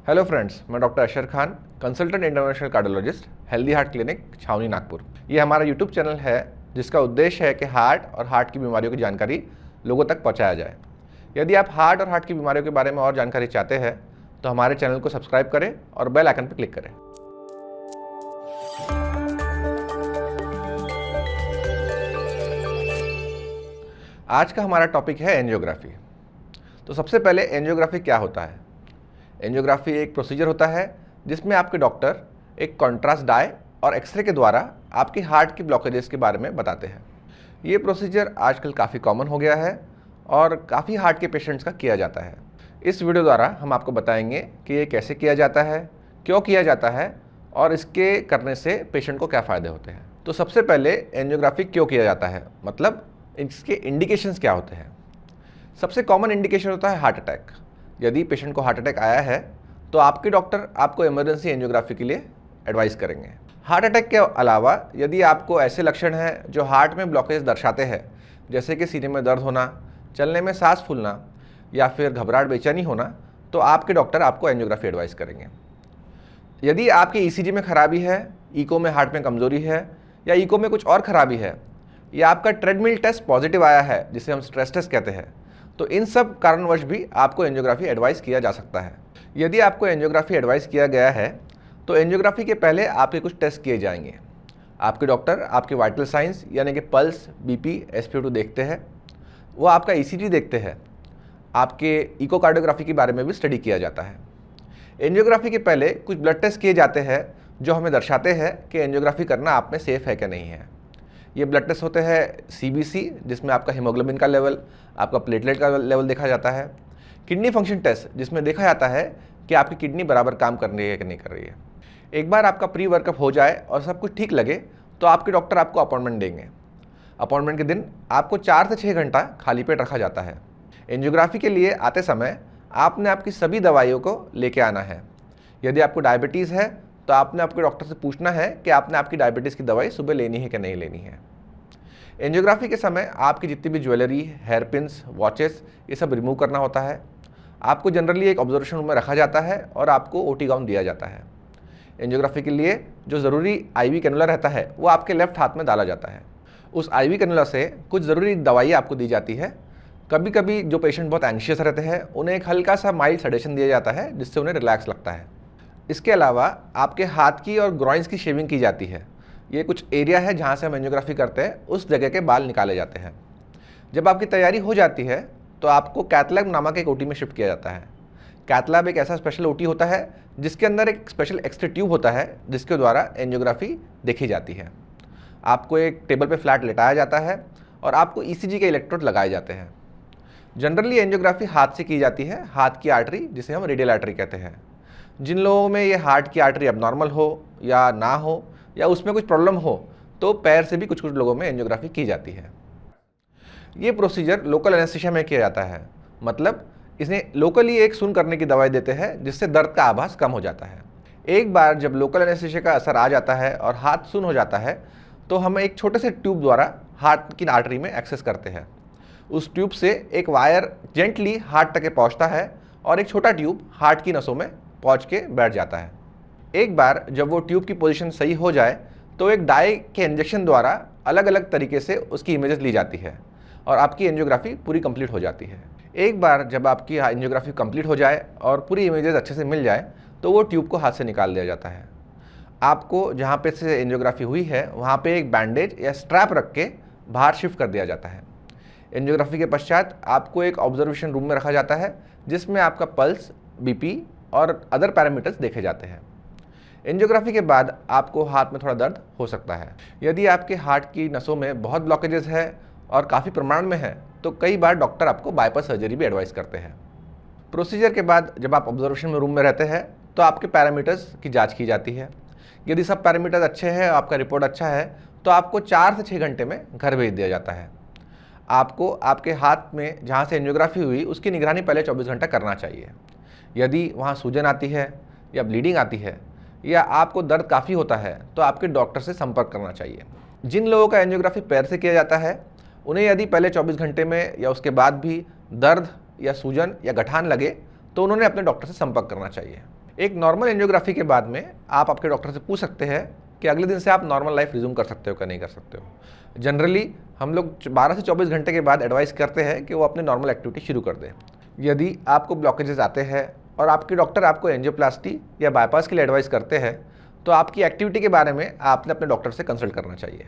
Hello friends, मैं doctor Ashar Khan, consultant international cardiologist, healthy heart clinic, Chhawni, Nagpur. ये हमारा यूट्यूब चैनल है जिसका उद्देश्य है कि हार्ट और हार्ट की बीमारियों की जानकारी लोगों तक पहुंचाया जाए। यदि आप हार्ट और हार्ट की बीमारियों के बारे में और जानकारी चाहते हैं तो हमारे चैनल को सब्सक्राइब करें और बेल आइकन पर क्लिक करें। आज का हमारा टॉपिक है एंजियोग्राफी। तो सबसे पहले एंजियोग्राफी क्या होता है? एंजियोग्राफी एक प्रोसीजर होता है जिसमें आपके डॉक्टर एक कॉन्ट्रास्ट डाई और एक्सरे के द्वारा आपकी हार्ट की ब्लॉकेजेस के बारे में बताते हैं। ये प्रोसीजर आजकल काफ़ी कॉमन हो गया है और काफ़ी हार्ट के पेशेंट्स का किया जाता है। इस वीडियो द्वारा हम आपको बताएंगे कि ये कैसे किया जाता है, क्यों किया जाता है और इसके करने से पेशेंट को क्या फ़ायदे होते हैं। तो सबसे पहले एंजियोग्राफी क्यों किया जाता है, मतलब इसके इंडिकेशंस क्या होते हैं। सबसे कॉमन इंडिकेशन होता है हार्ट अटैक। यदि पेशेंट को हार्ट अटैक आया है तो आपके डॉक्टर आपको इमरजेंसी एंजियोग्राफी के लिए एडवाइस करेंगे। हार्ट अटैक के अलावा यदि आपको ऐसे लक्षण हैं जो हार्ट में ब्लॉकेज दर्शाते हैं, जैसे कि सीने में दर्द होना, चलने में सांस फूलना या फिर घबराहट बेचैनी होना, तो आपके डॉक्टर आपको एंजियोग्राफी एडवाइस करेंगे। यदि आपके ईसीजी में खराबी है, इको में हार्ट में कमजोरी है या इको में कुछ और खराबी है, या आपका ट्रेडमिल टेस्ट पॉजिटिव आया है जिसे हम स्ट्रेस टेस्ट कहते हैं, तो इन सब कारणवश भी आपको एंजियोग्राफी एडवाइस किया जा सकता है। यदि आपको एंजियोग्राफी एडवाइस किया गया है तो एंजियोग्राफी के पहले आपके कुछ टेस्ट किए जाएंगे। आपके डॉक्टर आपके वाइटल साइंस यानी कि पल्स, बीपी, SpO2 देखते हैं, वो आपका ECG देखते हैं, आपके इकोकार्डियोग्राफी के बारे में भी स्टडी किया जाता है। एंजियोग्राफी के पहले कुछ ब्लड टेस्ट किए जाते हैं जो हमें दर्शाते हैं कि एंजियोग्राफी करना आप में सेफ़ है कि नहीं है। ये ब्लड टेस्ट होते हैं CBC, जिसमें आपका हीमोग्लोबिन का लेवल, आपका प्लेटलेट का लेवल देखा जाता है। किडनी फंक्शन टेस्ट, जिसमें देखा जाता है कि आपकी किडनी बराबर काम कर रही है कि नहीं कर रही है। एक बार आपका प्री वर्कअप हो जाए और सब कुछ ठीक लगे तो आपके डॉक्टर आपको अपॉइंटमेंट देंगे। अपॉइंटमेंट के दिन आपको 4 से 6 घंटा खाली पेट रखा जाता है। एंजियोग्राफी के लिए आते समय आपने आपकी सभी दवाइयों को लेके आना है। यदि आपको डायबिटीज़ है तो आपने आपके डॉक्टर से पूछना है कि आपने आपकी डायबिटीज़ की दवाई सुबह लेनी है कि नहीं लेनी है। एंजियोग्राफी के समय आपकी जितनी भी ज्वेलरी, हेयर पिन्स, वॉचेस, ये सब रिमूव करना होता है। आपको जनरली एक ऑब्जर्वेशन रूम में रखा जाता है और आपको OT गाउन दिया जाता है। एंजियोग्राफी के लिए जो ज़रूरी IV कैनुला रहता है वो आपके लेफ्ट हाथ में डाला जाता है। उस IV कैनुला से कुछ ज़रूरी दवाई आपको दी जाती है। कभी कभी जो पेशेंट बहुत एंग्शियस रहते हैं उन्हें एक हल्का सा माइल्ड सेडेशन दिया जाता है जिससे उन्हें रिलैक्स लगता है। इसके अलावा आपके हाथ की और ग्रॉइंस की शेविंग की जाती है। ये कुछ एरिया है जहाँ से हम एंजियोग्राफी करते हैं, उस जगह के बाल निकाले जाते हैं। जब आपकी तैयारी हो जाती है तो आपको कैथ लैब नामक एक OT में शिफ्ट किया जाता है। कैथ लैब एक ऐसा स्पेशल OT होता है जिसके अंदर एक स्पेशल एक्सरे ट्यूब होता है जिसके द्वारा एंजियोग्राफी देखी जाती है। आपको एक टेबल पर फ्लैट लेटाया जाता है और आपको ECG के इलेक्ट्रोड लगाए जाते हैं। जनरली एंजियोग्राफी हाथ से की जाती है, हाथ की आर्टरी जिसे हम रेडियल आर्टरी कहते हैं। जिन लोगों में ये हार्ट की आर्टरी एबनॉर्मल हो या ना हो या उसमें कुछ प्रॉब्लम हो तो पैर से भी कुछ लोगों में एंजियोग्राफी की जाती है। ये प्रोसीजर लोकल एनेस्थीसिया में किया जाता है, मतलब इसने लोकली एक सुन्न करने की दवाई देते हैं जिससे दर्द का आभास कम हो जाता है। एक बार जब लोकल एनेस्थीसिया का असर आ जाता है और हाथ सुन्न हो जाता है तो हम एक छोटे से ट्यूब द्वारा हार्ट की आर्टरी में एक्सेस करते हैं। उस ट्यूब से एक वायर जेंटली हार्ट तक पहुँचता है और एक छोटा ट्यूब हार्ट की नसों में पहुँच के बैठ जाता है। एक बार जब वो ट्यूब की पोजीशन सही हो जाए तो एक डाई के इंजेक्शन द्वारा अलग अलग तरीके से उसकी इमेजेस ली जाती है और आपकी एंजियोग्राफी पूरी कंप्लीट हो जाती है। एक बार जब आपकी एंजियोग्राफी कंप्लीट हो जाए और पूरी इमेजेस अच्छे से मिल जाए तो वो ट्यूब को हाथ से निकाल दिया जाता है। आपको जहाँ पे से एंजियोग्राफी हुई है वहाँ पे एक बैंडेज या स्ट्रैप रख के बाहर शिफ्ट कर दिया जाता है। एंजियोग्राफी के पश्चात आपको एक ऑब्जर्वेशन रूम में रखा जाता है जिसमें आपका पल्स, BP और अदर पैरामीटर्स देखे जाते हैं। एंजियोग्राफी के बाद आपको हाथ में थोड़ा दर्द हो सकता है। यदि आपके हार्ट की नसों में बहुत ब्लॉकेजेस है और काफ़ी प्रमाण में है तो कई बार डॉक्टर आपको बाईपास सर्जरी भी एडवाइस करते हैं। प्रोसीजर के बाद जब आप ऑब्जर्वेशन में रूम में रहते हैं तो आपके पैरामीटर्स की जांच की जाती है। यदि सब पैरामीटर्स अच्छे हैं, आपका रिपोर्ट अच्छा है, तो आपको 4 से 6 घंटे में घर भेज दिया जाता है। आपको आपके हाथ में जहाँ से एंजियोग्राफी हुई उसकी निगरानी पहले 24 घंटा करना चाहिए। यदि वहाँ सूजन आती है या ब्लीडिंग आती है या आपको दर्द काफ़ी होता है तो आपके डॉक्टर से संपर्क करना चाहिए। जिन लोगों का एंजियोग्राफी पैर से किया जाता है उन्हें यदि पहले 24 घंटे में या उसके बाद भी दर्द या सूजन या गठान लगे तो उन्होंने अपने डॉक्टर से संपर्क करना चाहिए। एक नॉर्मल एंजियोग्राफी के बाद में आप आपके डॉक्टर से पूछ सकते हैं कि अगले दिन से आप नॉर्मल लाइफ रिज्यूम कर सकते हो कि नहीं कर सकते हो। जनरली हम लोग 12 से 24 घंटे के बाद एडवाइस करते हैं कि वो अपने नॉर्मल एक्टिविटी शुरू कर दें। यदि आपको ब्लॉकेजेस आते हैं और आपके डॉक्टर आपको एंजियोप्लास्टी या बाईपास के लिए एडवाइस करते हैं तो आपकी एक्टिविटी के बारे में आपने अपने डॉक्टर से कंसल्ट करना चाहिए।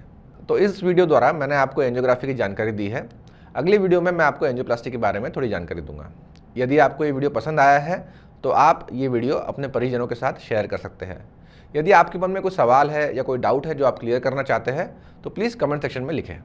तो इस वीडियो द्वारा मैंने आपको एंजियोग्राफी की जानकारी दी है। अगली वीडियो में मैं आपको एंजियोप्लास्टी के बारे में थोड़ी जानकारी दूंगा। यदि आपको ये वीडियो पसंद आया है तो आप ये वीडियो अपने परिजनों के साथ शेयर कर सकते हैं। यदि आपके मन में कोई सवाल है या कोई डाउट है जो आप क्लियर करना चाहते हैं तो प्लीज़ कमेंट सेक्शन में लिखें।